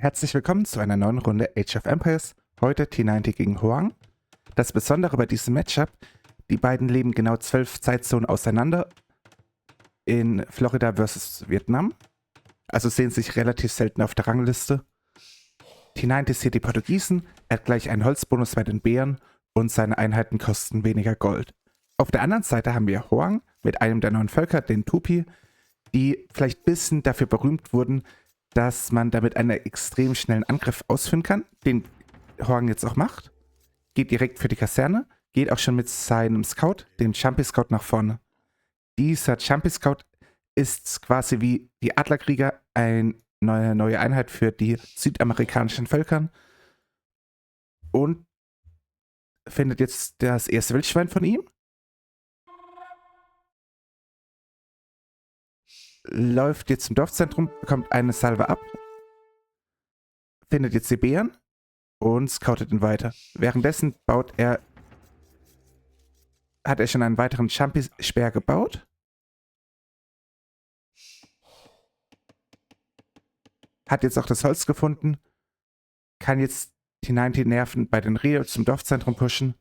Herzlich willkommen zu einer neuen Runde Age of Empires. Heute T90 gegen Hoang. Das Besondere bei diesem Matchup, die beiden leben genau 12 Zeitzonen auseinander in Florida versus Vietnam. Also sehen sich relativ selten auf der Rangliste. T90 ist hier die Portugiesen, er hat gleich einen Holzbonus bei den Bären und seine Einheiten kosten weniger Gold. Auf der anderen Seite haben wir Hoang mit einem der neuen Völker, den Tupi, die vielleicht ein bisschen dafür berühmt wurden, dass man damit einen extrem schnellen Angriff ausführen kann, den Hoang jetzt auch macht. Geht direkt für die Kaserne, geht auch schon mit seinem Scout, dem Jumpy Scout, nach vorne. Dieser Jumpy Scout ist quasi wie die Adlerkrieger eine neue Einheit für die südamerikanischen Völkern und findet jetzt das erste Wildschwein von ihm. Läuft jetzt zum Dorfzentrum, bekommt eine Salve ab, findet jetzt die Bären und scoutet ihn weiter. Währenddessen hat er schon einen weiteren Jumpy-Speer gebaut. Hat jetzt auch das Holz gefunden. Kann jetzt die 90 Nerven bei den Rehe zum Dorfzentrum pushen.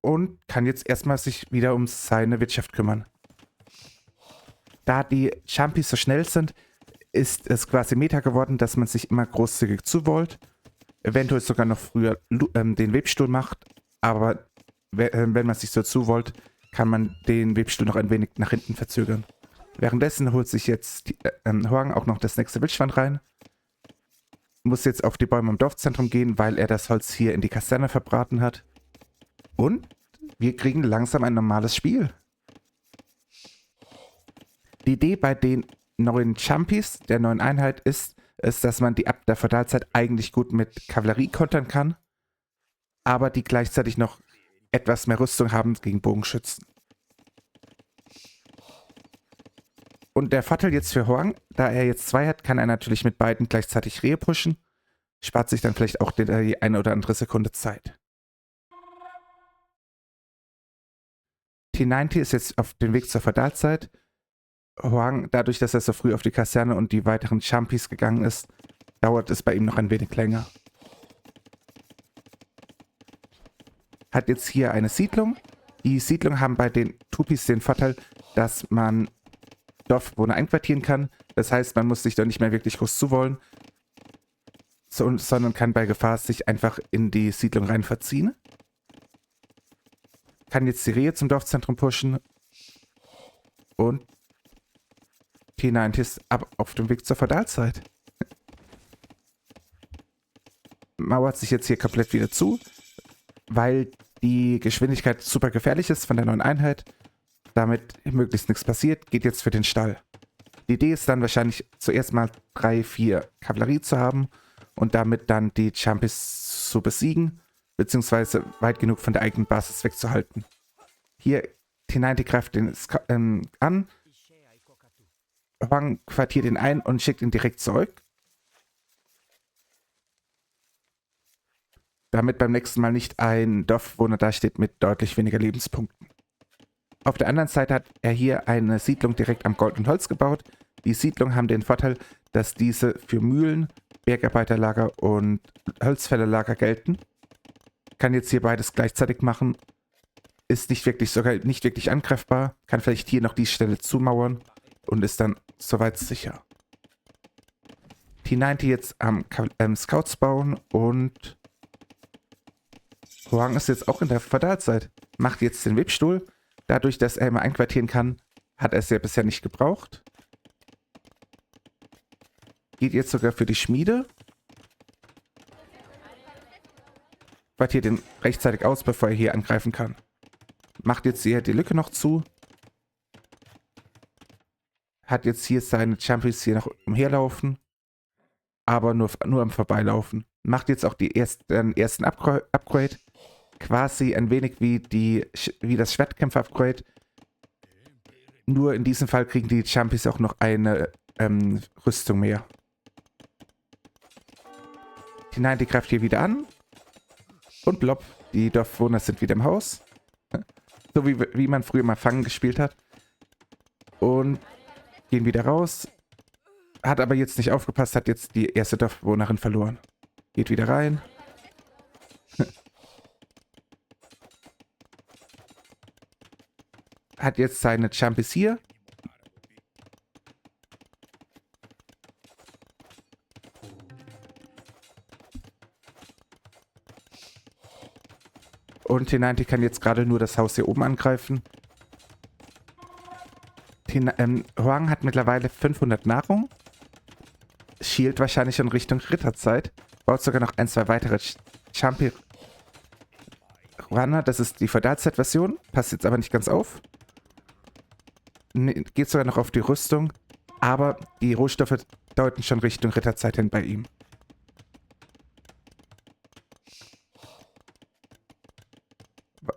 Und kann jetzt erstmal sich wieder um seine Wirtschaft kümmern. Da die Jumpys so schnell sind, ist es quasi Meta geworden, dass man sich immer großzügig zuwollt. Eventuell sogar noch früher den Webstuhl macht. Aber wenn man sich so zuwollt, kann man den Webstuhl noch ein wenig nach hinten verzögern. Währenddessen holt sich jetzt Hoang auch noch das nächste Wildschwein rein. Muss jetzt auf die Bäume im Dorfzentrum gehen, weil er das Holz hier in die Kaserne verbraten hat. Und wir kriegen langsam ein normales Spiel. Die Idee bei den neuen Jumpys, der neuen Einheit, ist, dass man die ab der Feudalzeit eigentlich gut mit Kavallerie kontern kann, aber die gleichzeitig noch etwas mehr Rüstung haben gegen Bogenschützen. Und der Vorteil jetzt für Hoang, da er jetzt 2 hat, kann er natürlich mit beiden gleichzeitig Rehe pushen. Spart sich dann vielleicht auch die eine oder andere Sekunde Zeit. T90 ist jetzt auf dem Weg zur Feudalzeit. Hoang, dadurch, dass er so früh auf die Kaserne und die weiteren Jumpys gegangen ist, dauert es bei ihm noch ein wenig länger. Hat jetzt hier eine Siedlung. Die Siedlungen haben bei den Tupis den Vorteil, dass man Dorfbewohner einquartieren kann. Das heißt, man muss sich da nicht mehr wirklich groß zuwollen, sondern kann bei Gefahr sich einfach in die Siedlung rein verziehen. Kann jetzt die Rehe zum Dorfzentrum pushen. Und T90 ist auf dem Weg zur Feudalzeit. Mauert sich jetzt hier komplett wieder zu, weil die Geschwindigkeit super gefährlich ist von der neuen Einheit. Damit möglichst nichts passiert, geht jetzt für den Stall. Die Idee ist dann wahrscheinlich zuerst mal 3, 4 Kavallerie zu haben und damit dann die Jumpys zu besiegen, beziehungsweise weit genug von der eigenen Basis wegzuhalten. Hier T90 greift den an, Hoang quartiert ihn ein und schickt ihn direkt zurück. Damit beim nächsten Mal nicht ein Dorfbewohner dasteht mit deutlich weniger Lebenspunkten. Auf der anderen Seite hat er hier eine Siedlung direkt am Gold und Holz gebaut. Die Siedlungen haben den Vorteil, dass diese für Mühlen, Bergarbeiterlager und Holzfällerlager gelten. Kann jetzt hier beides gleichzeitig machen. Ist sogar nicht wirklich angreifbar. Kann vielleicht hier noch die Stelle zumauern und ist dann soweit sicher. T90 jetzt am Scouts bauen und Hoang ist jetzt auch in der Feudalzeit. Macht jetzt den Webstuhl. Dadurch, dass er immer einquartieren kann, hat er es ja bisher nicht gebraucht. Geht jetzt sogar für die Schmiede. Quartiert ihn rechtzeitig aus, bevor er hier angreifen kann. Macht jetzt hier die Lücke noch zu. Hat jetzt hier seine Jumpys hier noch umherlaufen. Aber nur am Vorbeilaufen. Macht jetzt auch den ersten Upgrade. Quasi ein wenig wie das Schwertkämpfer-Upgrade. Nur in diesem Fall kriegen die Jumpys auch noch eine Rüstung mehr. Die 90 greift hier wieder an. Und plopp, die Dorfbewohner sind wieder im Haus. So wie man früher mal Fangen gespielt hat. Und gehen wieder raus. Hat aber jetzt nicht aufgepasst, hat jetzt die erste Dorfbewohnerin verloren. Geht wieder rein. Hat jetzt seine Champions hier. Und T90 kann jetzt gerade nur das Haus hier oben angreifen. Huang hat mittlerweile 500 Nahrung. Schielt wahrscheinlich in Richtung Ritterzeit. Baut sogar noch ein, zwei weitere Champi Runner. Das ist die Feudalzeit-Version. Passt jetzt aber nicht ganz auf. Geht sogar noch auf die Rüstung. Aber die Rohstoffe deuten schon Richtung Ritterzeit hin bei ihm.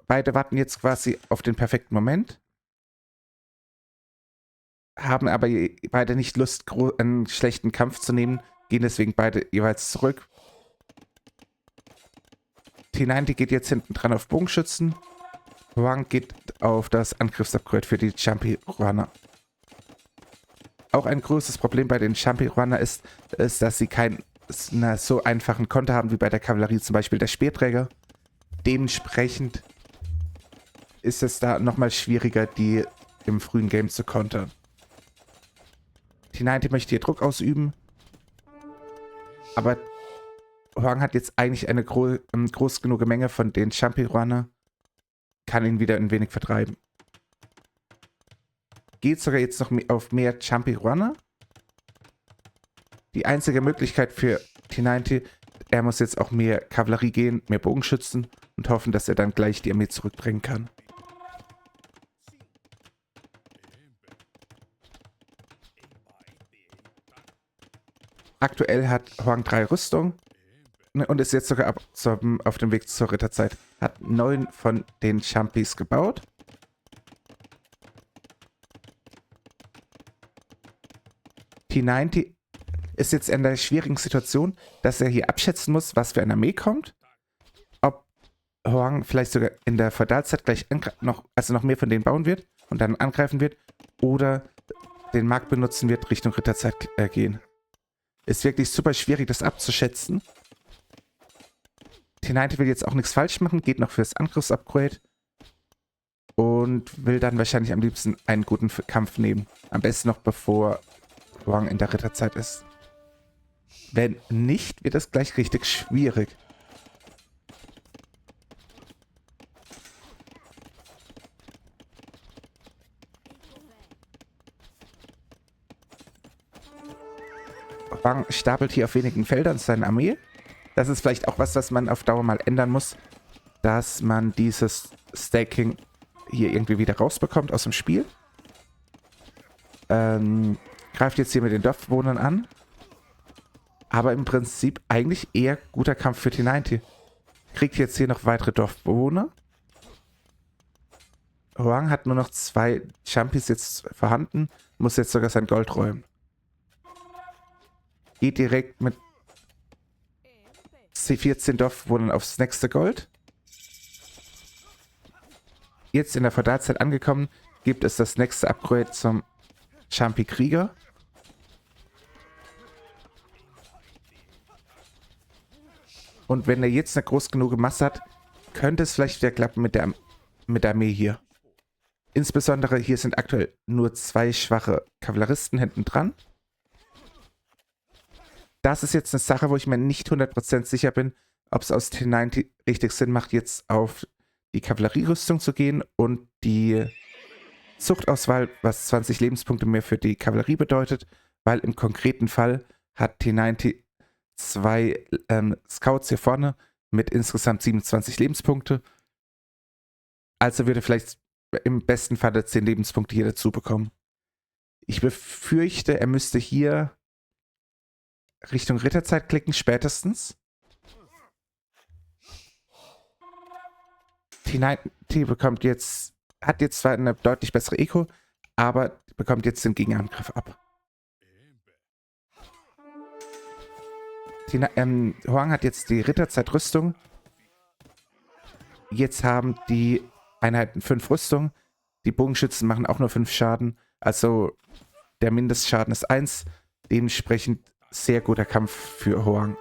Beide warten jetzt quasi auf den perfekten Moment. Haben aber beide nicht Lust, einen schlechten Kampf zu nehmen. Gehen deswegen beide jeweils zurück. T90 geht jetzt hinten dran auf Bogenschützen. Huang geht auf das Angriffsupgrade für die Champi Runner. Auch ein großes Problem bei den Champi Runner ist, dass sie keinen so einfachen Konter haben wie bei der Kavallerie, zum Beispiel der Speerträger. Dementsprechend ist es da nochmal schwieriger, die im frühen Game zu kontern. T90 möchte hier Druck ausüben. Aber Huang hat jetzt eigentlich eine groß genug Menge von den Champi-Runner. Kann ihn wieder ein wenig vertreiben. Geht sogar jetzt noch auf mehr Champi-Runner. Die einzige Möglichkeit für T90, er muss jetzt auch mehr Kavallerie gehen, mehr Bogenschützen und hoffen, dass er dann gleich die Armee zurückbringen kann. Aktuell hat Huang 3 Rüstung und ist jetzt sogar auf dem Weg zur Ritterzeit. Hat 9 von den Champis gebaut. T90 ist jetzt in der schwierigen Situation, dass er hier abschätzen muss, was für eine Armee kommt. Ob Huang vielleicht sogar in der Feudalzeit gleich noch mehr von denen bauen wird und dann angreifen wird oder den Markt benutzen wird, Richtung Ritterzeit gehen. Ist wirklich super schwierig, das abzuschätzen. T90 will jetzt auch nichts falsch machen, geht noch fürs Angriffsupgrade und will dann wahrscheinlich am liebsten einen guten Kampf nehmen. Am besten noch bevor Huang in der Ritterzeit ist. Wenn nicht, wird es gleich richtig schwierig. Huang stapelt hier auf wenigen Feldern seine Armee. Das ist vielleicht auch was man auf Dauer mal ändern muss, dass man dieses Staking hier irgendwie wieder rausbekommt aus dem Spiel. Greift jetzt hier mit den Dorfbewohnern an. Aber im Prinzip eigentlich eher guter Kampf für T90. Kriegt jetzt hier noch weitere Dorfbewohner. Huang hat nur noch 2 Champis jetzt vorhanden, muss jetzt sogar sein Gold räumen. Geht direkt mit C14 Dorfbewohnern aufs nächste Gold. Jetzt in der Feudalzeit angekommen, gibt es das nächste Upgrade zum Champi-Krieger. Und wenn er jetzt eine groß genug Masse hat, könnte es vielleicht wieder klappen mit der Armee hier. Insbesondere hier sind aktuell nur 2 schwache Kavalleristen hinten dran. Das ist jetzt eine Sache, wo ich mir nicht 100% sicher bin, ob es aus T90 richtig Sinn macht, jetzt auf die Kavallerierüstung zu gehen und die Zuchtauswahl, was 20 Lebenspunkte mehr für die Kavallerie bedeutet, weil im konkreten Fall hat T90 2 Scouts hier vorne mit insgesamt 27 Lebenspunkte. Also würde vielleicht im besten Falle 10 Lebenspunkte hier dazu bekommen. Ich befürchte, er müsste hier Richtung Ritterzeit klicken, spätestens. T90 hat jetzt zwar eine deutlich bessere Eco, aber bekommt jetzt den Gegenangriff ab. Huang hat jetzt die Ritterzeit-Rüstung. Jetzt haben die Einheiten 5 Rüstung. Die Bogenschützen machen auch nur 5 Schaden. Also der Mindestschaden ist 1. Dementsprechend sehr guter Kampf für Hoang.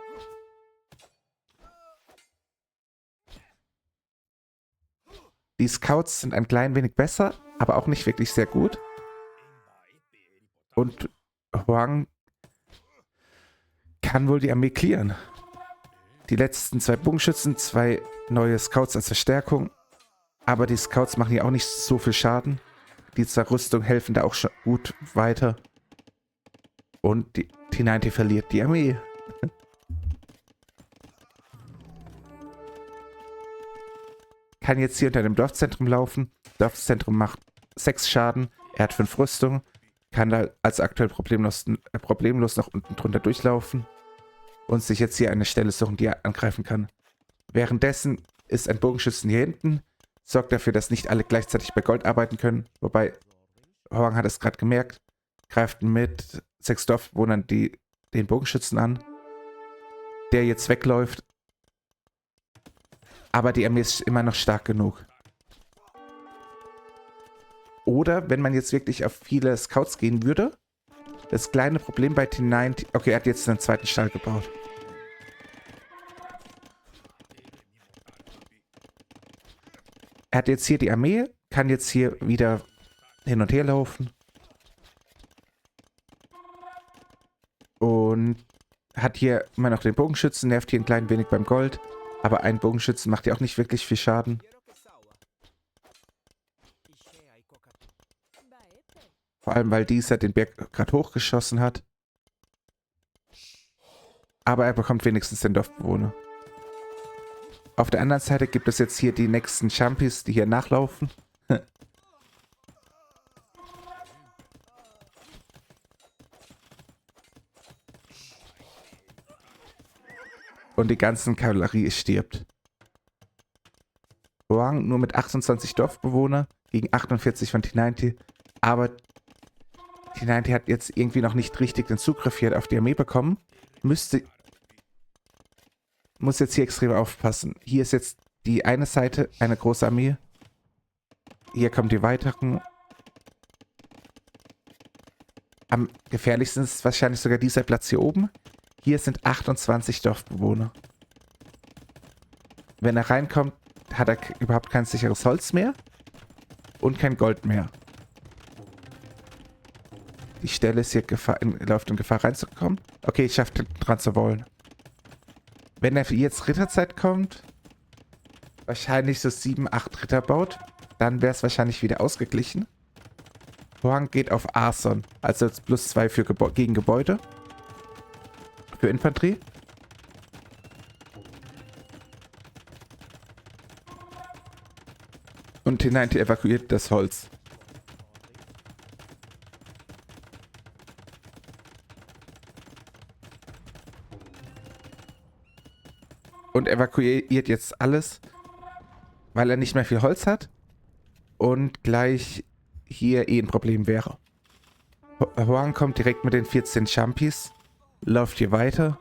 Die Scouts sind ein klein wenig besser, aber auch nicht wirklich sehr gut. Und Hoang kann wohl die Armee clearen. Die letzten 2 Bogenschützen, 2 neue Scouts als Verstärkung. Aber die Scouts machen hier auch nicht so viel Schaden. Die 2 Rüstung helfen da auch schon gut weiter. Und die T90 verliert die Armee. Kann jetzt hier unter dem Dorfzentrum laufen. Dorfzentrum macht 6 Schaden. Er hat 5 Rüstung. Kann da also aktuell problemlos nach unten drunter durchlaufen. Und sich jetzt hier eine Stelle suchen, die er angreifen kann. Währenddessen ist ein Bogenschützen hier hinten. Sorgt dafür, dass nicht alle gleichzeitig bei Gold arbeiten können. Wobei, Hoang hat es gerade gemerkt. Greift mit 6 Dorfbewohnern den Bogenschützen an. Der jetzt wegläuft. Aber die Armee ist immer noch stark genug. Oder wenn man jetzt wirklich auf viele Scouts gehen würde. Das kleine Problem bei T90... Okay, er hat jetzt einen zweiten Stall gebaut. Er hat jetzt hier die Armee. Kann jetzt hier wieder hin und her laufen. Und hat hier immer noch den Bogenschützen. Nervt hier ein klein wenig beim Gold. Aber ein Bogenschützen macht ja auch nicht wirklich viel Schaden. Vor allem, weil dieser den Berg gerade hochgeschossen hat. Aber er bekommt wenigstens den Dorfbewohner. Auf der anderen Seite gibt es jetzt hier die nächsten Champis, die hier nachlaufen. Und die ganzen Kavallerie stirbt. Hoang nur mit 28 Dorfbewohner gegen 48 von T90. Aber T90 hat jetzt irgendwie noch nicht richtig den Zugriff hier auf die Armee bekommen. Muss jetzt hier extrem aufpassen. Hier ist jetzt die eine Seite, eine große Armee. Hier kommen die weiteren. Am gefährlichsten ist wahrscheinlich sogar dieser Platz hier oben. Hier sind 28 Dorfbewohner. Wenn er reinkommt, hat er überhaupt kein sicheres Holz mehr. Und kein Gold mehr. Die Stelle ist hier läuft in Gefahr reinzukommen. Okay, ich schaffe dran zu wollen. Wenn er jetzt Ritterzeit kommt, wahrscheinlich so 7, 8 Ritter baut, dann wäre es wahrscheinlich wieder ausgeglichen. Hoang geht auf Arson, also jetzt +2 für gegen Gebäude. Für Infanterie. Und T90 evakuiert das Holz. Und evakuiert jetzt alles, weil er nicht mehr viel Holz hat. Und gleich hier ein Problem wäre. Hoang kommt direkt mit den 14 Champis. Läuft hier weiter.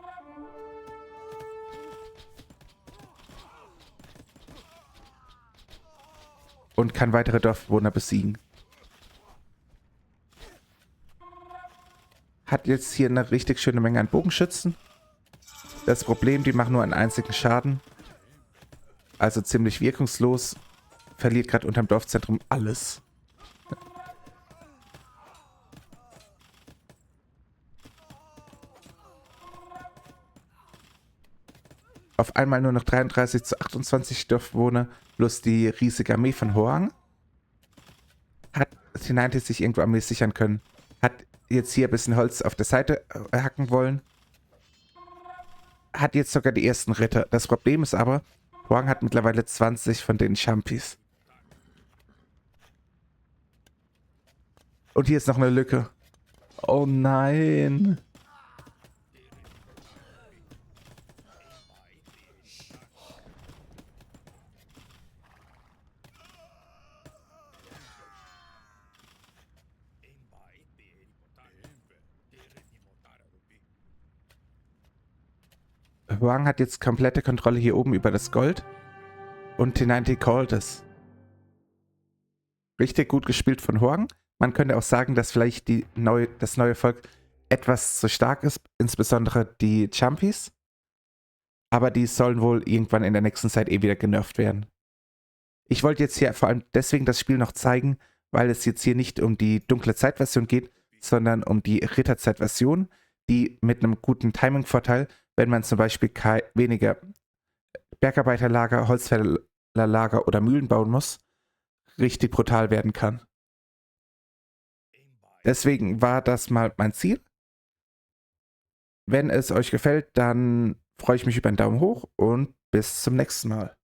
Und kann weitere Dorfbewohner besiegen. Hat jetzt hier eine richtig schöne Menge an Bogenschützen. Das Problem, die machen nur einen einzigen Schaden. Also ziemlich wirkungslos. Verliert gerade unterm Dorfzentrum alles. Auf einmal nur noch 33 zu 28 Dorfbewohner plus die riesige Armee von Hoang. Hat T90 sich irgendwo Armee sichern können. Hat jetzt hier ein bisschen Holz auf der Seite hacken wollen. Hat jetzt sogar die ersten Ritter. Das Problem ist aber, Hoang hat mittlerweile 20 von den Champis. Und hier ist noch eine Lücke. Oh nein. Hoang hat jetzt komplette Kontrolle hier oben über das Gold. Und T90 called es. Richtig gut gespielt von Hoang. Man könnte auch sagen, dass vielleicht das neue Volk etwas zu stark ist, insbesondere die Jumpies. Aber die sollen wohl irgendwann in der nächsten Zeit wieder genervt werden. Ich wollte jetzt hier vor allem deswegen das Spiel noch zeigen, weil es jetzt hier nicht um die dunkle Zeitversion geht, sondern um die Ritterzeitversion, die mit einem guten Timing-Vorteil, wenn man zum Beispiel weniger Bergarbeiterlager, Holzfällerlager oder Mühlen bauen muss, richtig brutal werden kann. Deswegen war das mal mein Ziel. Wenn es euch gefällt, dann freue ich mich über einen Daumen hoch und bis zum nächsten Mal.